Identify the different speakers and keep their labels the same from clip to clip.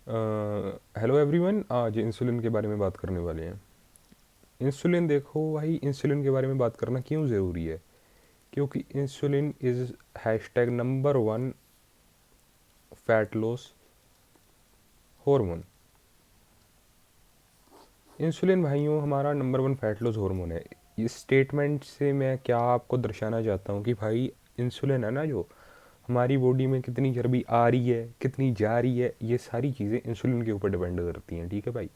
Speaker 1: Hello everyone, आज insulin के बारे में बात करने वाले हैं। इंसुलिन, देखो भाई, इंसुलिन के बारे में बात करना क्यों ज़रूरी है? क्योंकि insulin is hashtag number one fat loss hormone. Insulin भाइयों हमारा number one fat loss hormone है। इस स्टेटमेंट से मैं क्या आपको दर्शाना चाहता हूँ कि भाई इंसुलिन है ना, जो हमारी बॉडी में कितनी चर्बी आ रही है, कितनी जा रही है, ये सारी चीज़ें इंसुलिन के ऊपर डिपेंड करती हैं। ठीक है भाई,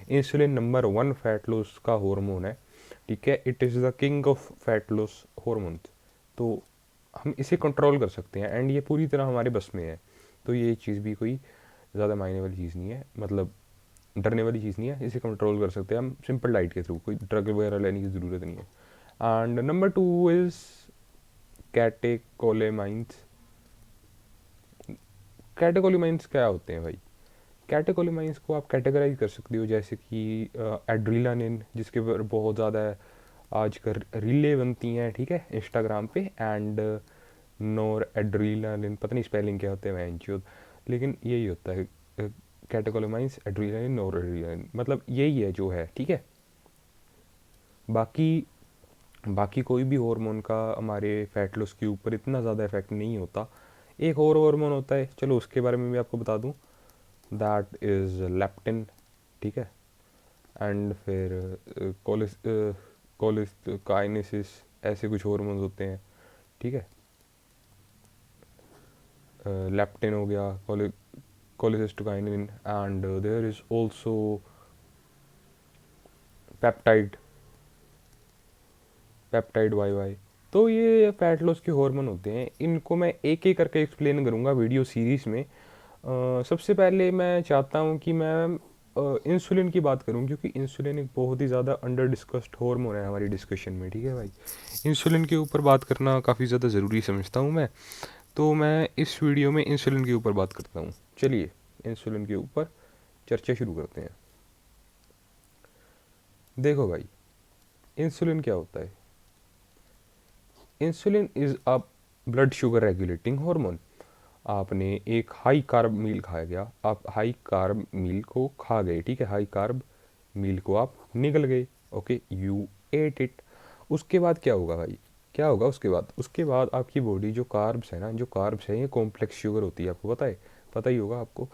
Speaker 1: insulin number one fat loss का हार्मोन है। ठीक है, it is the king of fat loss hormone. तो हम इसे कंट्रोल कर सकते हैं एंड ये पूरी तरह हमारे बस में है। तो ये चीज़ भी कोई ज़्यादा मायने वाली चीज़ नहीं है, मतलब डरने वाली चीज़ नहीं है। इसे कंट्रोल कर सकते हैं हम सिंपल डाइट के थ्रू, कोई ड्रग वगैरह लेने की ज़रूरत नहीं है। And number two is catecholamines. Catecholamines क्या होते हैं भाई? कैटेकोलेमाइंस को आप कैटेगराइज कर सकते हो जैसे कि एड्रीनालिन, जिसके ऊपर बहुत ज़्यादा आजकल रीलें बनती हैं, ठीक है, इंस्टाग्राम पे। एंड नोर एड्रीनालिन, पता नहीं स्पेलिंग क्या होते हैं वैंचुअल, लेकिन यही होता है। कैटेकोलेमाइंस, एड्रीनालिन, नोर एड्रीनालिन, मतलब यही है जो है। ठीक है, बाकी बाकी कोई भी हार्मोन का हमारे फैट लॉस के ऊपर इतना ज़्यादा इफेक्ट नहीं होता। एक और हार्मोन होता है, चलो उसके बारे में भी आपको बता दूं, दैट इज़ लेप्टिन। ठीक है, एंड फिर कोलिस कोलिस काइनेसिस, ऐसे कुछ हार्मोन्स होते हैं। ठीक है, लेप्टिन हो गया, cholecystokinin, and there is also peptide, peptide Y Y. तो ये फैट लॉस के हार्मोन होते हैं, इनको मैं एक एक करके एक्सप्लेन करूँगा वीडियो सीरीज़ में। सबसे पहले मैं चाहता हूँ कि मैं इंसुलिन की बात करूँ, क्योंकि इंसुलिन एक बहुत ही ज़्यादा अंडर डिस्कस्ड हार्मोन है हमारी डिस्कशन में। ठीक है भाई, इंसुलिन के ऊपर बात करना काफ़ी ज़्यादा ज़रूरी समझता हूँ मैं। तो मैं इस वीडियो में इंसुलिन के ऊपर बात करता हूँ। चलिए इंसुलिन के ऊपर चर्चा शुरू करते हैं। देखो भाई, इंसुलिन क्या होता है? Insulin is a blood sugar regulating hormone. आपने एक हाई कार्ब मील खाया गया, आप हाई कार्ब मील को खा गए, ठीक है, हाई कार्ब मील को आप निगल गए, ओके, यू एट इट। उसके बाद क्या होगा भाई? क्या होगा उसके बाद? उसके बाद आपकी बॉडी जो कार्ब्स है ना, जो कार्ब्स है ये कॉम्प्लेक्स शुगर होती है, आपको पता है? पता ही होगा आपको।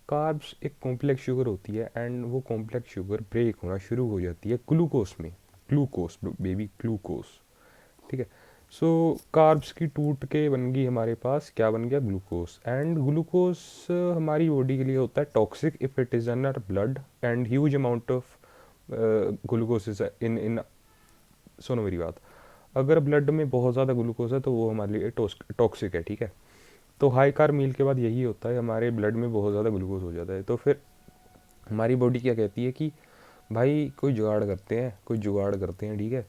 Speaker 1: कार्ब्स एक कॉम्प्लेक्स शुगर होती है एंड वो कॉम्प्लेक्स शुगर ब्रेक होना शुरू हो जाती है ग्लूकोस में। Glucose baby, glucose. ठीक है, सो कार्ब्स की टूट के बन गई हमारे पास, क्या बन गया? ग्लूकोस। एंड ग्लूकोस हमारी बॉडी के लिए होता है toxic if it is in our blood, and huge amount of glucose is in सुनो मेरी बात, अगर ब्लड में बहुत ज़्यादा ग्लूकोज है तो वो हमारे लिए टॉक्सिक है। ठीक है, तो हाई कार्ब मील के बाद यही होता है, हमारे ब्लड में बहुत ज़्यादा ग्लूकोज हो जाता है। तो फिर हमारी बॉडी क्या कहती है कि भाई कोई जुगाड़ करते हैं, कोई जुगाड़ करते हैं। ठीक है,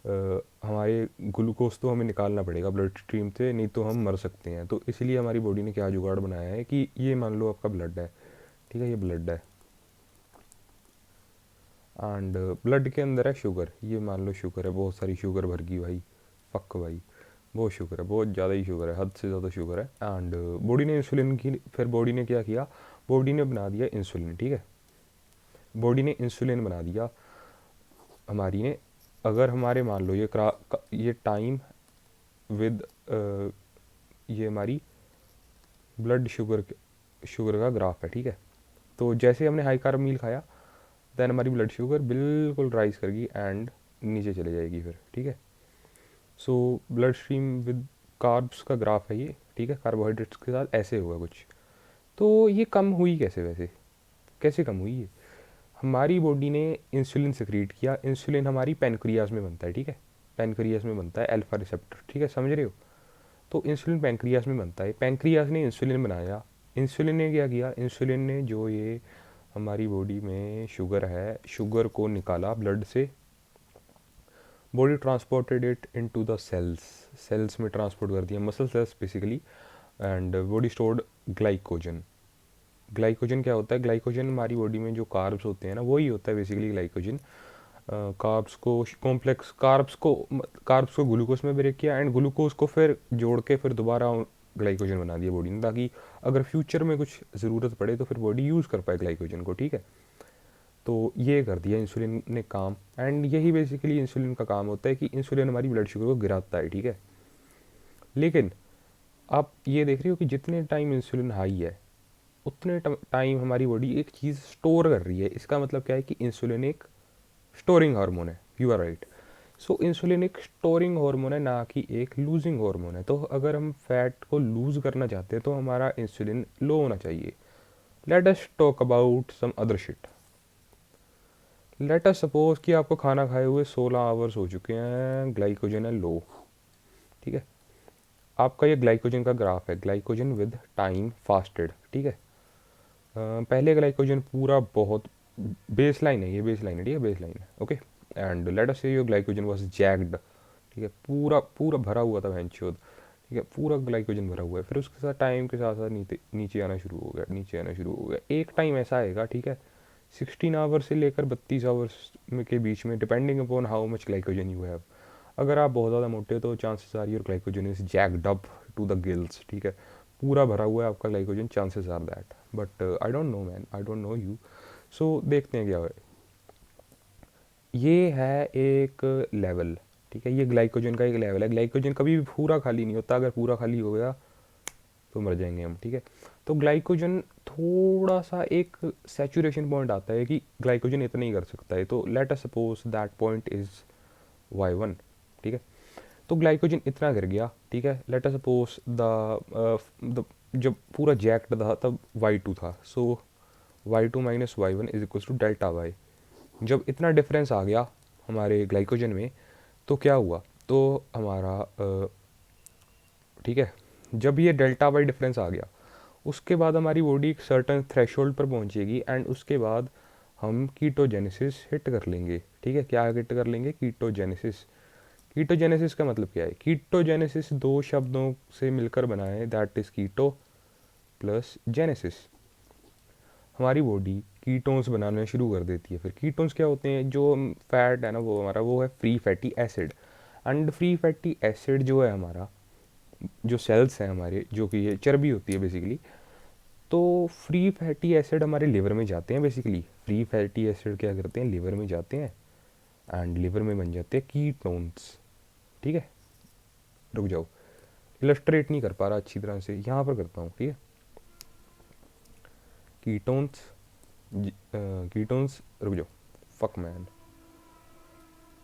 Speaker 1: हमारे ग्लूकोज तो हमें निकालना पड़ेगा ब्लड स्ट्रीम से, नहीं तो हम मर सकते हैं। तो इसलिए हमारी बॉडी ने क्या जुगाड़ बनाया है कि ये मान लो आपका ब्लड है, ठीक है, ये ब्लड है, एंड ब्लड के अंदर है शुगर, ये मान लो शुगर है, बहुत सारी शुगर भर गई भाई, फक भाई, बहुत शुगर है, बहुत ज़्यादा ही शुगर है, हद से ज़्यादा शुगर है। एंड बॉडी ने इंसुलिन की, फिर बॉडी ने क्या किया? बॉडी ने बना दिया इंसुलिन। ठीक है, बॉडी ने इंसुलिन बना दिया हमारी ने। अगर हमारे मान लो ये टाइम विद ये हमारी ब्लड शुगर का ग्राफ है। ठीक है, तो जैसे हमने हाई कार्ब मील खाया, देन हमारी ब्लड शुगर बिल्कुल राइज करेगी एंड नीचे चले जाएगी फिर। ठीक है, so blood stream with carbs का ग्राफ है ये। ठीक है, कार्बोहाइड्रेट्स के साथ ऐसे होगा कुछ। तो ये कम हुई कैसे वैसे? कैसे कम हुई ये? हमारी बॉडी ने इंसुलिन सिक्रीट किया। इंसुलिन हमारी पेनक्रियाज में बनता है। ठीक है, पेनक्रियाज में बनता है अल्फा रिसेप्टर। ठीक है, समझ रहे हो? तो इंसुलिन पेंक्रियास में बनता है, पेंक्रियास ने इंसुलिन बनाया। इंसुलिन ने क्या किया? इंसुलिन ने जो ये हमारी बॉडी में शुगर है, शुगर को निकाला ब्लड से, body transported it into the cells, cells में ट्रांसपोर्ट कर दिया, muscle cells basically. And body stored glycogen. Glycogen क्या होता है? ग्लाइकोजन हमारी बॉडी में जो कार्ब्स होते हैं ना, वही होता है बेसिकली ग्लाइकोजन। कार्ब्स को, कॉम्प्लेक्स कार्ब्स को ग्लूकोज में ब्रेक किया एंड ग्लूकोज को फिर जोड़ के फिर दोबारा ग्लाइकोजन बना दिया बॉडी ने, ताकि अगर फ्यूचर में कुछ ज़रूरत पड़े तो फिर बॉडी यूज़ कर पाए ग्लाइकोजन को, ठीक है। तो ये कर दिया इंसुलिन ने काम, एंड यही बेसिकली इंसुलिन का काम होता है कि इंसुलिन हमारी ब्लड शुगर को गिराता है, ठीक है। लेकिन आप ये देख रहे हो कि जितने टाइम इंसुलिन हाई है उतने टाइम हमारी बॉडी एक चीज़ स्टोर कर रही है। इसका मतलब क्या है कि इंसुलिन एक स्टोरिंग हार्मोन है, you are right. So insulin एक स्टोरिंग हार्मोन है, ना कि एक लूजिंग हार्मोन है। तो अगर हम फैट को लूज करना चाहते हैं तो हमारा इंसुलिन लो होना चाहिए। Let us talk about some other shit. Let us suppose कि आपको खाना खाए हुए 16 आवर्स हो चुके हैं, ग्लाइकोजन है लो, ठीक है। आपका ये ग्लाइकोजन का ग्राफ है, ग्लाइकोजन विद टाइम फास्टेड, ठीक है। पहले ग्लाइकोजन पूरा बहुत बेस लाइन है, ये बेस लाइन है, ठीक है, बेस लाइन है, ओके। एंड लेट अस से योर ग्लाइकोजन वाज जैक्ड, ठीक है, पूरा पूरा भरा हुआ था वैंचोद, ठीक है, पूरा ग्लाइकोजन भरा हुआ है। फिर उसके साथ टाइम के साथ साथ नीचे नीचे आना शुरू हो गया, नीचे आना शुरू हो गया। एक टाइम ऐसा आएगा, ठीक है, 16 आवर्स से लेकर 32 आवर्स में के बीच में, depending upon how much glycogen you have. अगर आप बहुत ज़्यादा मोटे हो तो chances are your glycogen is jacked up to the gills, ठीक है, पूरा भरा हुआ है आपका glycogen, chances are that. But I don't know man, I don't know you. So देखते हैं क्या है। ये है एक लेवल, ठीक है, ये ग्लाइकोजन का एक लेवल है। ग्लाइकोजन कभी भी पूरा खाली नहीं होता, अगर पूरा खाली हो गया तो मर जाएंगे हम, ठीक है। तो ग्लाइकोजन थोड़ा सा एक सैचुरेशन पॉइंट आता है कि ग्लाइकोजन इतना ही कर सकता है। तो late us suppose that point is y1, ठीक है। तो ग्लाइकोजन इतना गिर गया, ठीक है। लेट अस सपोज द जब पूरा जैक्ड था तब y2 था। So y2 minus y1 is equal to delta y। जब इतना डिफरेंस आ गया हमारे ग्लाइकोजन में तो क्या हुआ, तो हमारा ठीक है, जब ये डेल्टा वाई डिफरेंस आ गया उसके बाद हमारी बॉडी एक सर्टन थ्रेशोल्ड पर पहुंचेगी, एंड उसके बाद हम कीटोजेनेसिस हिट कर लेंगे, ठीक है। क्या हिट कर लेंगे? कीटोजेनेसिस। कीटोजेनेसिस का मतलब क्या है? कीटोजेनेसिस दो शब्दों से मिलकर बना है, that is keto plus genesis. हमारी बॉडी कीटोन्स बनाना शुरू कर देती है। फिर कीटोन्स क्या होते हैं? जो फैट है ना वो हमारा वो है free fatty acid. And free fatty acid जो है हमारा, जो सेल्स हैं हमारे, जो कि ये चर्बी होती है बेसिकली, तो फ्री फैटी एसिड हमारे लिवर में जाते हैं। बेसिकली फ्री फैटी एसिड क्या करते हैं? लिवर में जाते हैं एंड लिवर में बन जाते हैं कीटोन्स, ठीक है। रुक जाओ, इलस्ट्रेट नहीं कर पा रहा अच्छी तरह से, यहाँ पर करता हूँ, ठीक है। कीटोन्स, कीटोन्स, रुक जाओ, fuck man.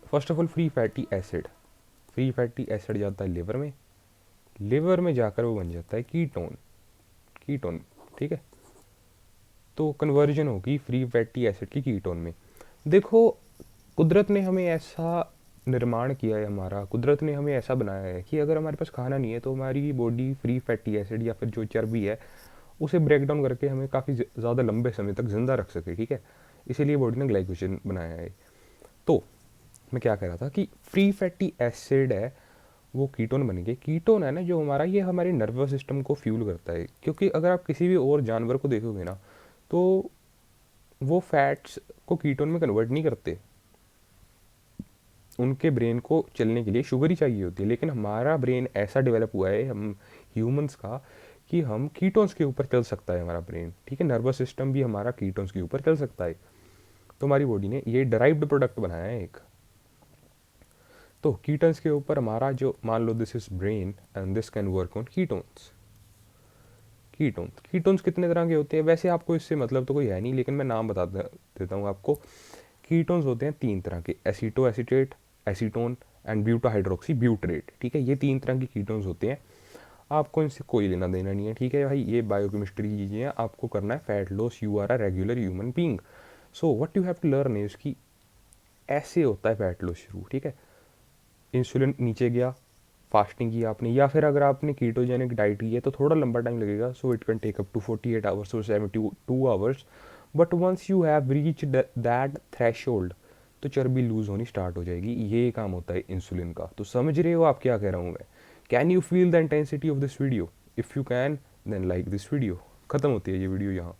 Speaker 1: First of all free fatty acid जाता है लिवर में, लिवर में जाकर वो बन जाता है कीटोन, ठीक है। तो कन्वर्जन होगी फ्री फैटी एसिड की कीटोन में। देखो, कुदरत ने हमें ऐसा निर्माण किया है, हमारा कुदरत ने हमें ऐसा बनाया है कि अगर हमारे पास खाना नहीं है तो हमारी बॉडी फ्री फैटी एसिड या फिर जो चर्बी है उसे ब्रेक डाउन करके हमें काफ़ी ज़्यादा लंबे समय तक ज़िंदा रख सके, ठीक है। इसीलिए बॉडी ने ग्लाइकोजन बनाया है। तो मैं क्या कह रहा था कि फ्री फैटी एसिड है वो कीटोन बन गए। कीटोन है ना जो हमारा, ये हमारे नर्वस सिस्टम को फ्यूल करता है। क्योंकि अगर आप किसी भी और जानवर को देखोगे ना तो वो फैट्स को कीटोन में कन्वर्ट नहीं करते, उनके ब्रेन को चलने के लिए शुगर ही चाहिए होती है। लेकिन हमारा ब्रेन ऐसा डेवलप हुआ है हम ह्यूमंस का कि हम कीटोन्स के ऊपर चल सकता है हमारा ब्रेन, ठीक है। नर्वस सिस्टम भी हमारा कीटोन्स के ऊपर चल सकता है। तो हमारी बॉडी ने ये डराइव्ड प्रोडक्ट बनाया है एक। तो कीटोन्स के ऊपर हमारा जो, मान लो this is brain and this can work on ketones. Ketones कितने तरह के होते हैं? वैसे आपको इससे मतलब तो कोई है नहीं, लेकिन मैं नाम बता देता हूँ आपको। कीटोन्स होते हैं 3 तरह के, aceto acetate, acetone and buta hydroxy butyrate, ठीक है। ये 3 तरह के कीटोन्स होते हैं। आपको इनसे कोई लेना देना नहीं है, ठीक है भाई। ये बायोकेमिस्ट्री की चीज़ें हैं, आपको करना है fat loss, you are a regular human being. So what you have to learn is कि ऐसे होता है फैट लॉस शुरू, ठीक है। इंसुलिन नीचे गया, फास्टिंग की आपने, या फिर अगर आपने कीटोजेनिक डाइट की है तो थोड़ा लंबा टाइम लगेगा। So it can take up to 48 hours और 72 hours. But once you have reach that threshold तो चर्बी लूज होनी स्टार्ट हो जाएगी। ये काम होता है इंसुलिन का। तो समझ रहे हो आप क्या कह रहा हूँ मैं? Can you feel the intensity of this video? If you can then like this video. ख़त्म होती है ये वीडियो यहाँ।